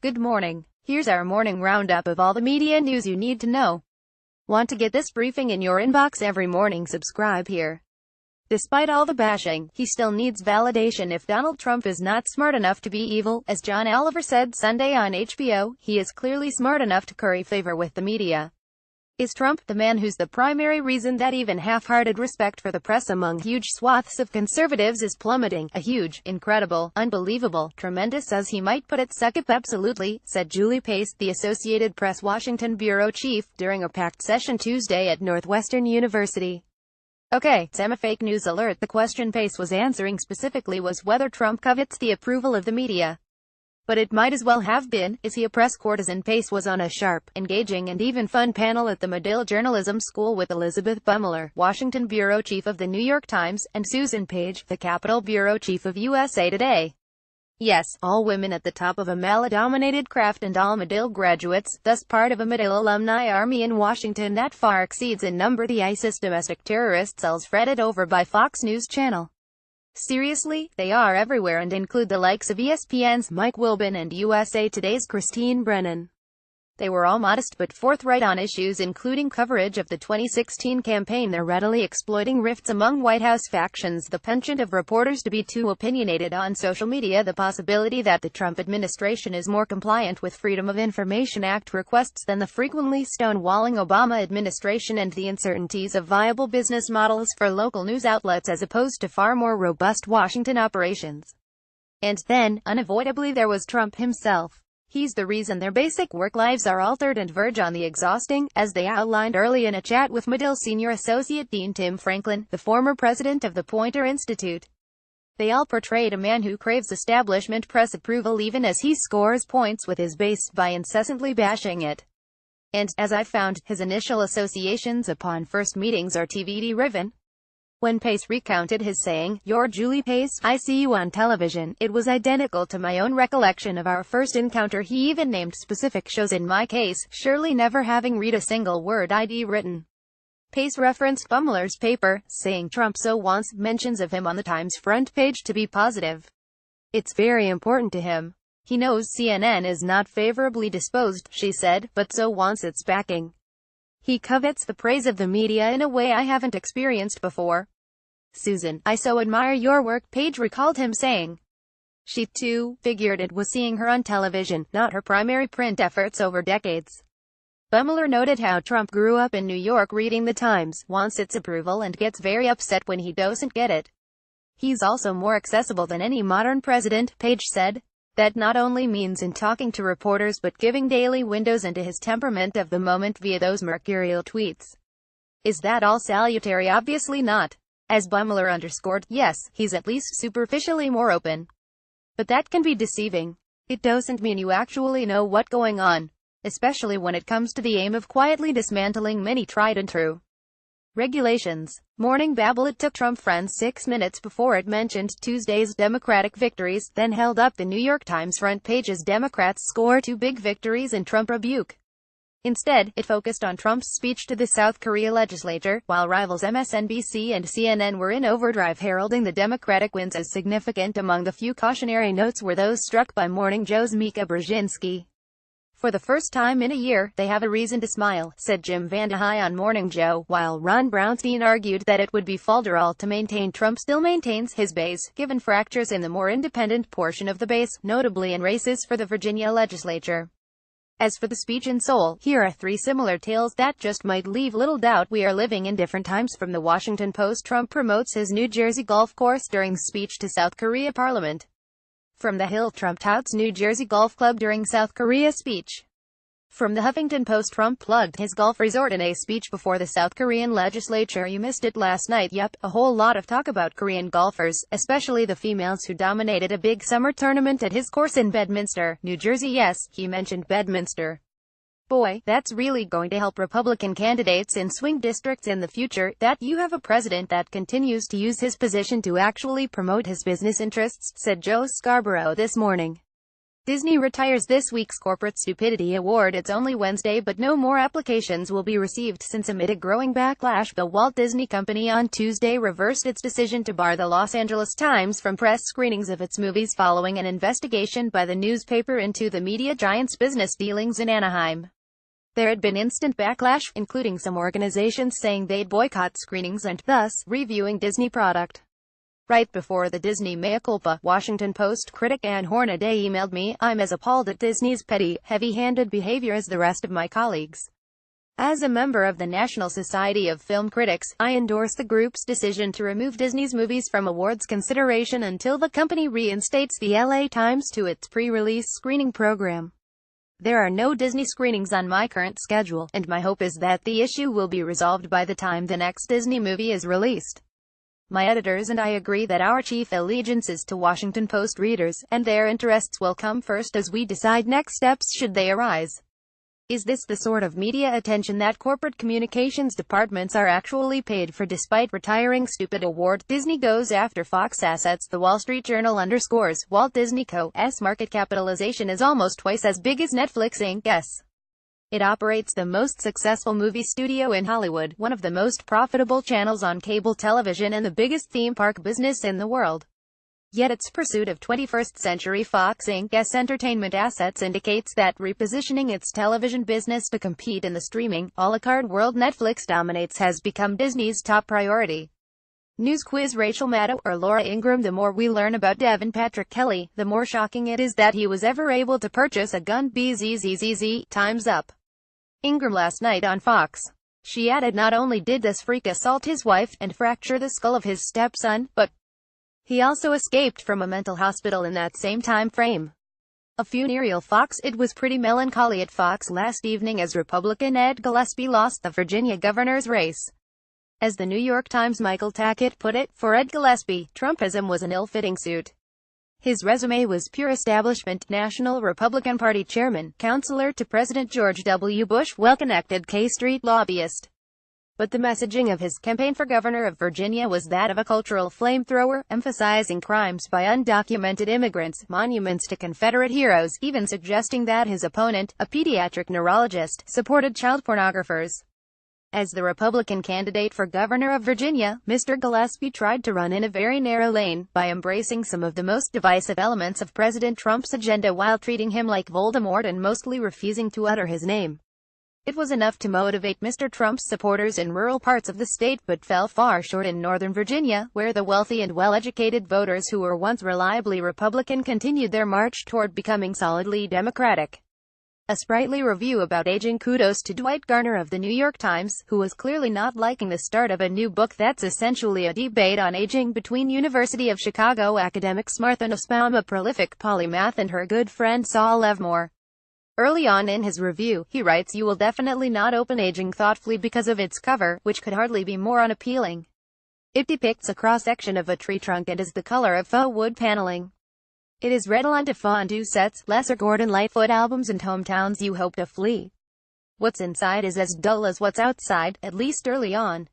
Good morning. Here's our morning roundup of all the media news you need to know. Want to get this briefing in your inbox every morning? Subscribe here. Despite all the bashing, he still needs validation if Donald Trump is not smart enough to be evil. As John Oliver said Sunday on HBO, he is clearly smart enough to curry favor with the media. Is Trump, the man who's the primary reason that even half-hearted respect for the press among huge swaths of conservatives is plummeting? A huge, incredible, unbelievable, tremendous, as he might put it, suck up. Absolutely, said Julie Pace, the Associated Press Washington bureau chief, during a packed session Tuesday at Northwestern University. Okay, Sam, a fake news alert. The question Pace was answering specifically was whether Trump covets the approval of the media. But it might as well have been, is he a press courtesan? Pace was on a sharp, engaging and even fun panel at the Medill Journalism School with Elizabeth Bumler, Washington bureau chief of The New York Times, and Susan Page, the Capitol bureau chief of USA Today. Yes, all women at the top of a male-dominated craft, and all Medill graduates, thus part of a Medill alumni army in Washington that far exceeds in number the ISIS domestic terrorist cells fretted over by Fox News Channel. Seriously, they are everywhere and include the likes of ESPN's Mike Wilbon and USA Today's Christine Brennan. They were all modest but forthright on issues including coverage of the 2016 campaign. They're readily exploiting rifts among White House factions, the penchant of reporters to be too opinionated on social media, the possibility that the Trump administration is more compliant with Freedom of Information Act requests than the frequently stonewalling Obama administration, and the uncertainties of viable business models for local news outlets as opposed to far more robust Washington operations. And then, unavoidably, there was Trump himself. He's the reason their basic work lives are altered and verge on the exhausting, as they outlined early in a chat with Medill Senior Associate Dean Tim Franklin, the former president of the Poynter Institute. They all portrayed a man who craves establishment press approval even as he scores points with his base by incessantly bashing it. And, as I found, his initial associations upon first meetings are TVD-riven. When Pace recounted his saying, "You're Julie Pace, I see you on television," it was identical to my own recollection of our first encounter. He even named specific shows in my case, surely never having read a single word I'd written. Pace referenced Bumler's paper, saying Trump so wants mentions of him on the Times front page to be positive. It's very important to him. He knows CNN is not favorably disposed, she said, but so wants its backing. He covets the praise of the media in a way I haven't experienced before. Susan, I so admire your work, Page recalled him saying. She, too, figured it was seeing her on television, not her primary print efforts over decades. Bumler noted how Trump grew up in New York reading the Times, wants its approval and gets very upset when he doesn't get it. He's also more accessible than any modern president, Page said. That not only means in talking to reporters but giving daily windows into his temperament of the moment via those mercurial tweets. Is that all salutary? Obviously not. As Bumler underscored, yes, he's at least superficially more open. But that can be deceiving. It doesn't mean you actually know what's going on, especially when it comes to the aim of quietly dismantling many tried and true regulations. Morning babble. It took Trump friends 6 minutes before it mentioned Tuesday's Democratic victories, then held up the New York Times front page as Democrats score 2 big victories in Trump rebuke. Instead, it focused on Trump's speech to the South Korea legislature, while rivals MSNBC and CNN were in overdrive heralding the Democratic wins as significant. Among the few cautionary notes were those struck by Morning Joe's Mika Brzezinski. For the first time in a year, they have a reason to smile, said Jim Vandehei on Morning Joe, while Ron Brownstein argued that it would be falderall to maintain Trump still maintains his base, given fractures in the more independent portion of the base, notably in races for the Virginia legislature. As for the speech in Seoul, here are 3 similar tales that just might leave little doubt we are living in different times. From the Washington Post, Trump promotes his New Jersey golf course during speech to South Korea Parliament. From the Hill, Trump touts New Jersey Golf Club during South Korea speech. From the Huffington Post, Trump plugged his golf resort in a speech before the South Korean legislature. You missed it last night. Yup, a whole lot of talk about Korean golfers, especially the females who dominated a big summer tournament at his course in Bedminster, New Jersey. Yes, he mentioned Bedminster. Boy, that's really going to help Republican candidates in swing districts in the future, that you have a president that continues to use his position to actually promote his business interests, said Joe Scarborough this morning. Disney retires this week's Corporate Stupidity Award. It's only Wednesday, but no more applications will be received since amid a growing backlash, the Walt Disney Company on Tuesday reversed its decision to bar the Los Angeles Times from press screenings of its movies following an investigation by the newspaper into the media giant's business dealings in Anaheim. There had been instant backlash, including some organizations saying they'd boycott screenings and, thus, reviewing Disney product. Right before the Disney mea culpa, Washington Post critic Ann Hornaday emailed me, "I'm as appalled at Disney's petty, heavy-handed behavior as the rest of my colleagues. As a member of the National Society of Film Critics, I endorse the group's decision to remove Disney's movies from awards consideration until the company reinstates the LA Times to its pre-release screening program. There are no Disney screenings on my current schedule, and my hope is that the issue will be resolved by the time the next Disney movie is released. My editors and I agree that our chief allegiance is to Washington Post readers, and their interests will come first as we decide next steps should they arise." Is this the sort of media attention that corporate communications departments are actually paid for? Despite retiring stupid award, Disney goes after Fox assets. The Wall Street Journal underscores, Walt Disney Co.'s market capitalization is almost twice as big as Netflix Inc.'s. It operates the most successful movie studio in Hollywood, one of the most profitable channels on cable television, and the biggest theme park business in the world. Yet its pursuit of 21st-century Fox Inc.'s entertainment assets indicates that repositioning its television business to compete in the streaming, a la carte world Netflix dominates has become Disney's top priority. News quiz Rachel Maddow or Laura Ingraham. The more we learn about Devin Patrick Kelly, the more shocking it is that he was ever able to purchase a gun. BZZZZ, time's up. Ingram last night on Fox. She added not only did this freak assault his wife, and fracture the skull of his stepson, but he also escaped from a mental hospital in that same time frame. A funereal Fox. It was pretty melancholy at Fox last evening as Republican Ed Gillespie lost the Virginia governor's race. As the New York Times' Michael Tackett put it, for Ed Gillespie, Trumpism was an ill-fitting suit. His resume was pure establishment, National Republican Party chairman, counselor to President George W. Bush, well-connected K Street lobbyist. But the messaging of his campaign for governor of Virginia was that of a cultural flamethrower, emphasizing crimes by undocumented immigrants, monuments to Confederate heroes, even suggesting that his opponent, a pediatric neurologist, supported child pornographers. As the Republican candidate for governor of Virginia, Mr. Gillespie tried to run in a very narrow lane, by embracing some of the most divisive elements of President Trump's agenda while treating him like Voldemort and mostly refusing to utter his name. It was enough to motivate Mr. Trump's supporters in rural parts of the state, but fell far short in Northern Virginia, where the wealthy and well-educated voters who were once reliably Republican continued their march toward becoming solidly Democratic. A sprightly review about aging. Kudos to Dwight Garner of the New York Times, who was clearly not liking the start of a new book that's essentially a debate on aging between University of Chicago academics Martha Nussbaum, a prolific polymath, and her good friend Saul Levmore. Early on in his review, he writes, "You will definitely not open Aging Thoughtfully because of its cover, which could hardly be more unappealing. It depicts a cross-section of a tree trunk and is the color of faux wood paneling. It is redolent of fondue sets, lesser Gordon Lightfoot albums, and hometowns you hope to flee. What's inside is as dull as what's outside, at least early on."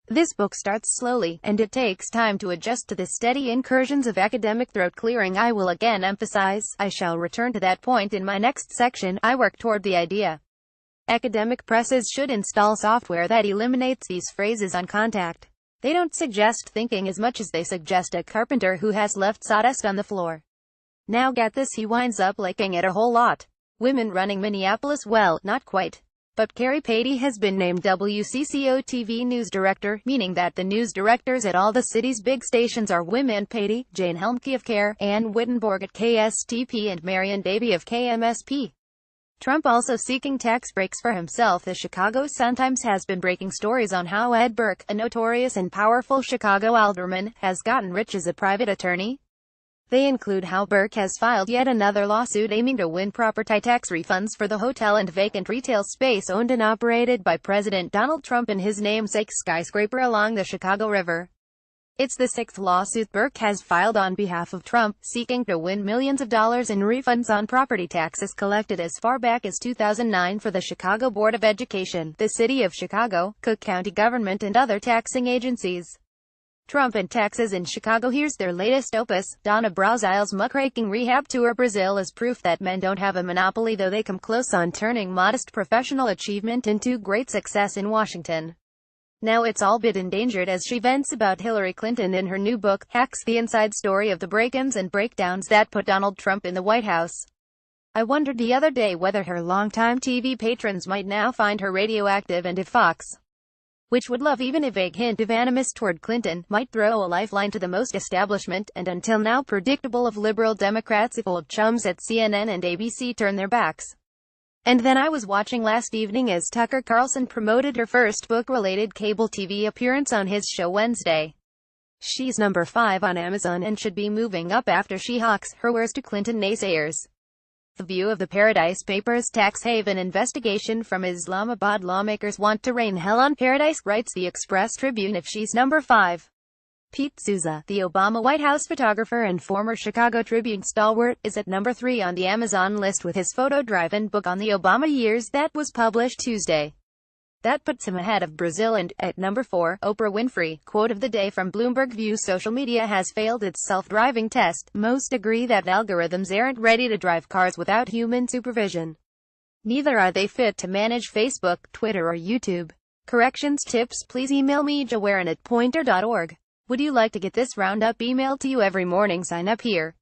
This book starts slowly, and it takes time to adjust to the steady incursions of academic throat-clearing. I will again emphasize, I shall return to that point in my next section, I work toward the idea. Academic presses should install software that eliminates these phrases on contact. They don't suggest thinking as much as they suggest a carpenter who has left sawdust on the floor. Now get this, he winds up liking it a whole lot. Women running Minneapolis? Well, not quite. But Carrie Patey has been named WCCO TV news director, meaning that the news directors at all the city's big stations are women. Patey, Jane Helmke of CARE, Ann Wittenborg at KSTP, and Marion Davy of KMSP. Trump also seeking tax breaks for himself. The Chicago Sun-Times has been breaking stories on how Ed Burke, a notorious and powerful Chicago alderman, has gotten rich as a private attorney. They include how Burke has filed yet another lawsuit aiming to win property tax refunds for the hotel and vacant retail space owned and operated by President Donald Trump in his namesake skyscraper along the Chicago River. It's the sixth lawsuit Burke has filed on behalf of Trump, seeking to win millions of dollars in refunds on property taxes collected as far back as 2009 for the Chicago Board of Education, the City of Chicago, Cook County government, and other taxing agencies. Trump in Texas and Chicago. Here's their latest opus. Donna Brazil's muckraking rehab tour. Brazil is proof that men don't have a monopoly, though they come close on turning modest professional achievement into great success in Washington. Now it's all but endangered as she vents about Hillary Clinton in her new book, Hacks, the inside story of the break-ins and breakdowns that put Donald Trump in the White House. I wondered the other day whether her longtime TV patrons might now find her radioactive, and if Fox, which would love even a vague hint of animus toward Clinton, might throw a lifeline to the most establishment, and until now predictable of liberal Democrats if old chums at CNN and ABC turn their backs. And then I was watching last evening as Tucker Carlson promoted her first book-related cable TV appearance on his show Wednesday. She's number 5 on Amazon and should be moving up after she hawks her wares to Clinton naysayers. The View of the Paradise Papers tax haven investigation from Islamabad. Lawmakers want to rain hell on Paradise, writes the Express Tribune. If she's number 5. Pete Souza, the Obama White House photographer and former Chicago Tribune stalwart, is at number 3 on the Amazon list with his photo drive-in book on the Obama years that was published Tuesday. That puts him ahead of Brazil and, at number 4, Oprah Winfrey. Quote of the day from Bloomberg View: social media has failed its self-driving test. Most agree that algorithms aren't ready to drive cars without human supervision. Neither are they fit to manage Facebook, Twitter or YouTube. Corrections tips: please email me joewarren@pointer.org. Would you like to get this roundup emailed to you every morning? Sign up here.